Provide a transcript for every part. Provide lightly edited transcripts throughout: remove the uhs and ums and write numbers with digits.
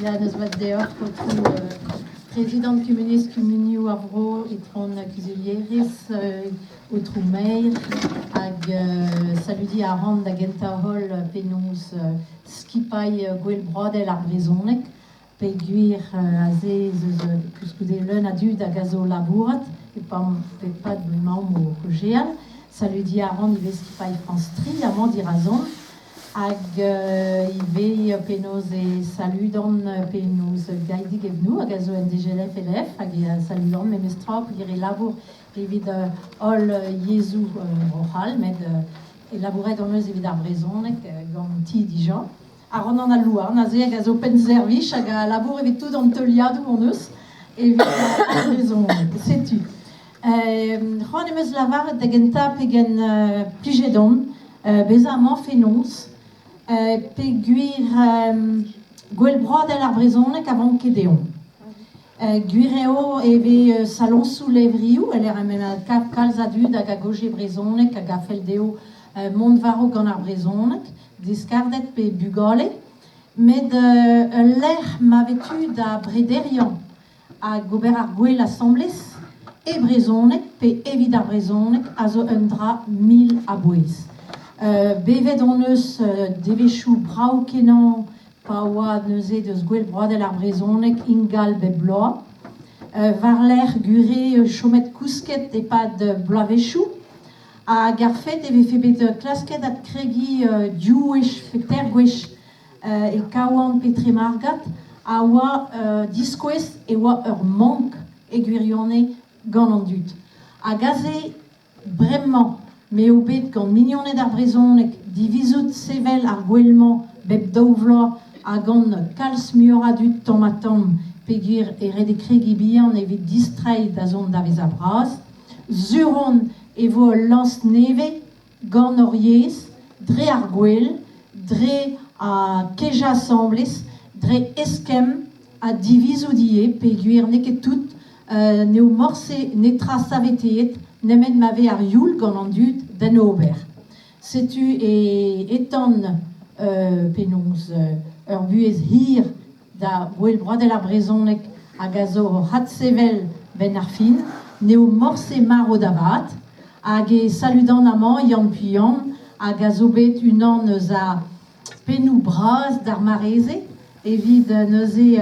Ja, das war der président communiste Communio Avro et tron cusilieris outro meir ag saludi a rand da genta hol penous skipai gwell brodel ar brezonek pe guir a ze kuskoude leun a dud a gazo labourat e pas de maom o kogeal saludi a rand ive skipai France Tri a mand irazon hag ive penaos e saludon penaos gaidig evnou hag a zo en DGLF elef hag saludon memestrop gire labour evit ol Yezu rohal med e labouret an eus evit ar brezonek gant ti dijan a ran an a louar na ze hag a zo penservich hag a labour evit tout an teuliadou an eus evit ar brezonek setu c'hoant em eus lavaret da genta pegen plijedon bezaman fenoz pe guir gwell brodel ar brezonek avant kedeon. Guireo eve salon sous levriou, elle est remena kalz a dud hag a goje brezonek hag a feldeo mont varo gant ar brezonek, deskardet pe bugole, med l'air mavetu da brederian a gober ar gwell assemblez e brezonek pe evit ar brezonek a zo un dra 1000 a bouez. Bevet an eus devechou brao kenan pa oa neuze deus gwell brodel ar brezonek ingal be bloa. Var l'air gure chomet kousket e pad bloavechou. A garfet eve febet klasket at kregi diouech fekter gwech e kaouan petre margat a oa diskouez e oa ur mank e gwirione gant an dud. A gaze bremman me o bet gant mignoned ar brezonek divizout sevel ar gwellman bep daou vloaz a gant kalz muor a dud tamm pe gwir e red e kregi bihan evit distrai da zon da vez a braz. Zuron e vo lans neve gant oriez, dre ar gwell, dre a keja assemblez, dre eskem a divizout ie pe gwir neket tout neo morse netra saveteet nemet mave ar youl gant an dud den ober. Setu etan penaos ur buez hir da gwell brodel ar brezonek hag a zo hat sevel ben ar fin, neo morse mar o davat, hag e saludan amañ yann puyan, hag a zo bet unan eus a penou braz d'ar mareze, evit neuze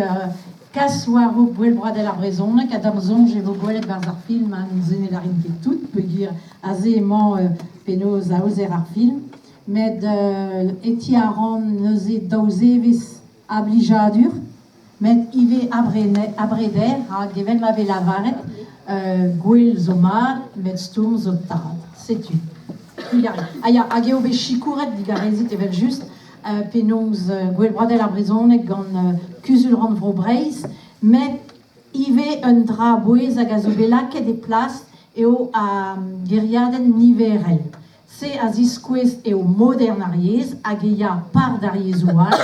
kas war o gwell brodel ar brezonek, adam zonj e vo gwelet barz ar film an zenet ar ket tout, pe gir a ze emañ penaos a ozer ar film, med eti a ran neuze daouzevez a blijadur, met ive abreder hag evel mave lavaret gwell zo mat, met stourm zo tad. Setu. Aya, hag eo bet chikouret digarezit evel just penaos gwell brodel ar brezonek gant kuzul ran vro breiz, met ive un dra bouez hag a zo bet laket e plast eo a geriaden niverel. Se a ziskouez eo modern ar yez, hag eia par d'ar yezoual,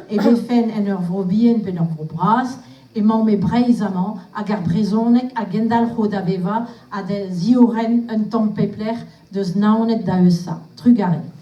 e befen en ur vro bien pen ur vro braz, e mamm e breiz amañ hag ar brezonek a gendal c'ho da veva a de zioren un tamm pepler deus naonet da eusa. Trugarez.